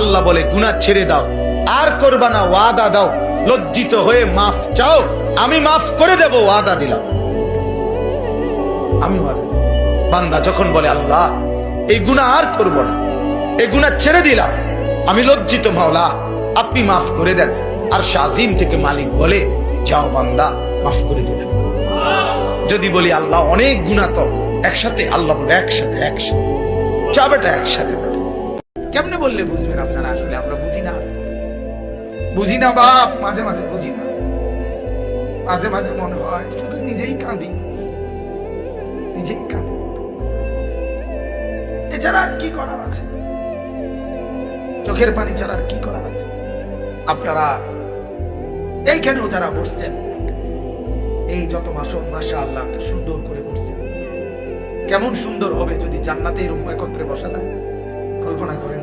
আল্লাহ বলে গুনাহ ছেড়ে দাও, আর করবা না, ওয়াদা দাও, লজ্জিত হয়ে মাফ চাও, আমি মাফ করে দেব, ওয়াদা দিলাম, আমি ওয়াদা দেব। বান্দা যখন বলে আল্লাহ এই গুনাহ আর করব না, এই গুনাহ ছেড়ে দিলাম, আমি লজ্জিত মাওলা, আপনি মাফ করে দেন, আর শাজিম থেকে মালিক বলে যাও বান্দা মাফ করে দিলাম। যদি বলি আল্লাহ অনেক গুনাহ তো একসাথে, আল্লাহ বলে একসাথে একসাথে চা বেটা একসাথে। কেমনে বললে বুঝবেন আপনারা? আসলে আমরা বুঝি না বাপ, মাঝে মাঝে বুঝি না, মাঝে মাঝে মনে হয় শুধু নিজেই কাঁদি। এছাড়া আর কি করার আছে? চোখের পানি ছাড়া আর কি করার আছে? আপনারা এইখানেও যারা বসছেন, এই যত ভাষণ মাশাআল্লাহ সুন্দর করে বসছেন, কেমন সুন্দর হবে যদি জান্নাতে এরকম একত্রে বসা যায়, কল্পনা করেন।